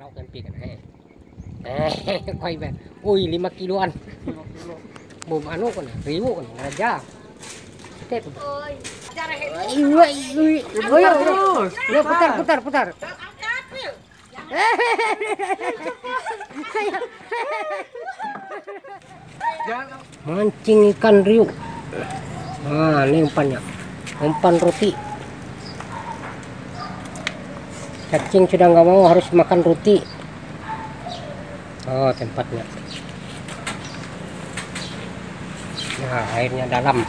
lauk tempe kan quay về ui 5 kiloan bùm anu kan ribu kan raja tep putar mancing ikan riuk. Nah, ini umpannya, umpan roti. Cacing sudah nggak mau, harus makan roti. Oh, tempatnya. Nah, airnya dalam.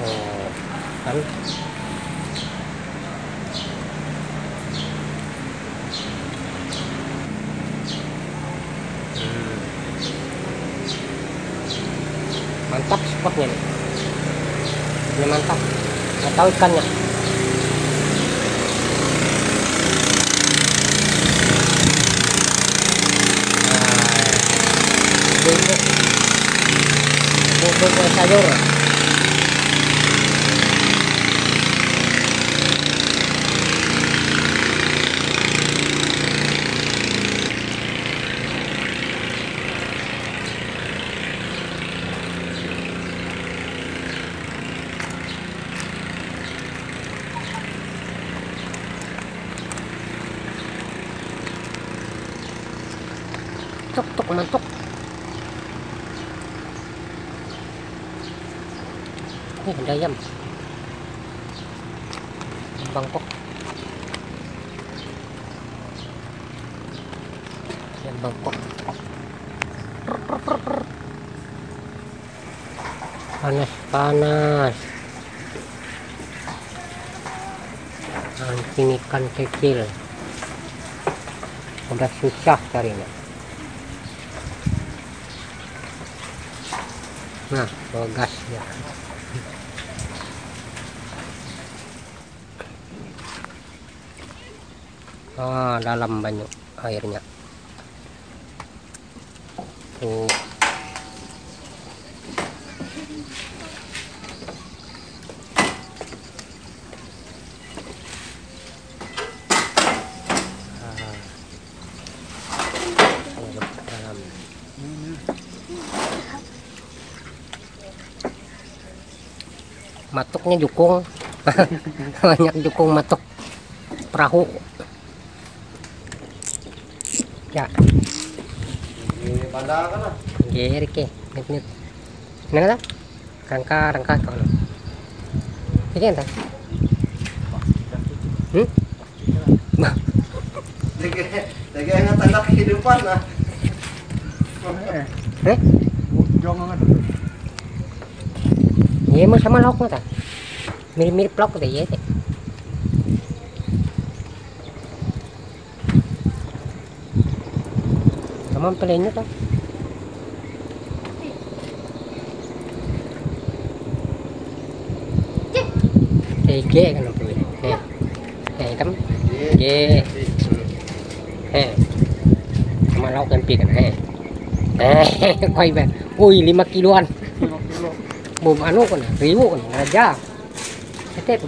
Oh, kan. Mantap spotnya nih. Ini mantap. Nggak tahu ikannya. Bubuk sayur. Tuk mantuk. Ini ada ayam Bangkok, ayam Bangkok. Panas mancing ikan kecil udah susah carinya. Nah, bawa gas ya. Oh, dalam banyak airnya. Tuh. Dalam. Matuknya jukung. Banyak jukung matuk perahu. Ya. Ini pandang kan? Geri ke, nit. Nang rangka kalau. Ini entah. Lagi yang tanda kehidupan lah. Jangan. Iya mau sama lauk nggak? Mirip-mirip lauk deh ya. Sama pelenya tuh. G kan namanya. Hitam. G. Sama lauk tempe kan. Quay về. Ui 5 kiloan. Bùm anu kan ribu kan raja. Tep.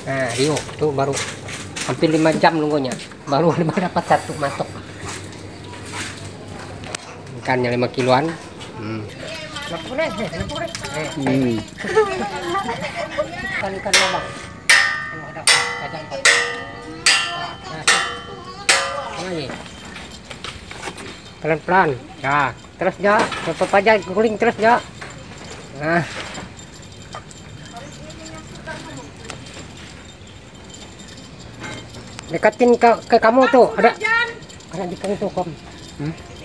Nah, ribu tuh baru hampir 5 jam nunggunya. Baru dapat satu matok. Ikannya 5 kiloan. Ikan lobang. Ada kacang pot. Pelan-pelan. Ya, terus ya. Tetap aja guling terus ya. Nah. Dekatin ke kamu tuh, ada di tuh kom.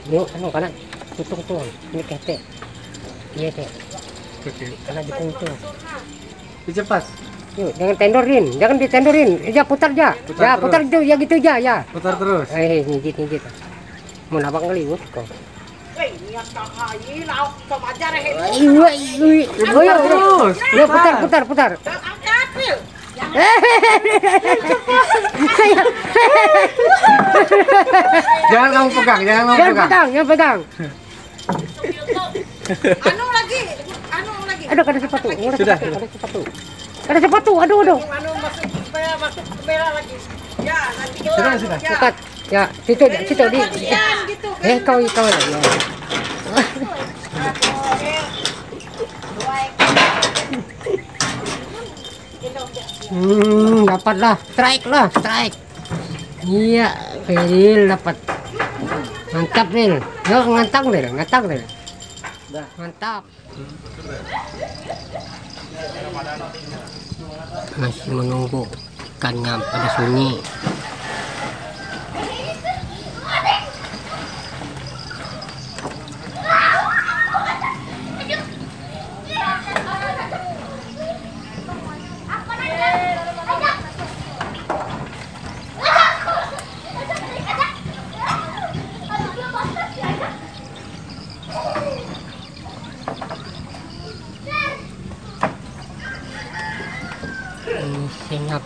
Yuk, kanan. Tutung tuh, ini kete. Iya teh. Karena di tuh. Cepat. Yuk, jangan tendorin, jangan ditendorin. Ya putar ya. Putar itu ya gitu ya. Putar terus. Ngigit. Mau nabang ngeliwut kok. Iya, putar. Jangan kamu pegang, jangan pegang. Anu lagi. Aduh, ada sepatu. Sudah. Ada sepatu. Ada sepatu, aduh. Anu masuk supaya masuk ke merah lagi. Ya, nanti kita Sudah. Bukat. Ya, situ di. gitu. Kau lagi. Ya. Dapatlah, strike. Iya, Feril dapat. Mantap, Ril. Yuk, ngantang deh. Mantap. Masih menunggu ikannya pada sunyi. Senyap.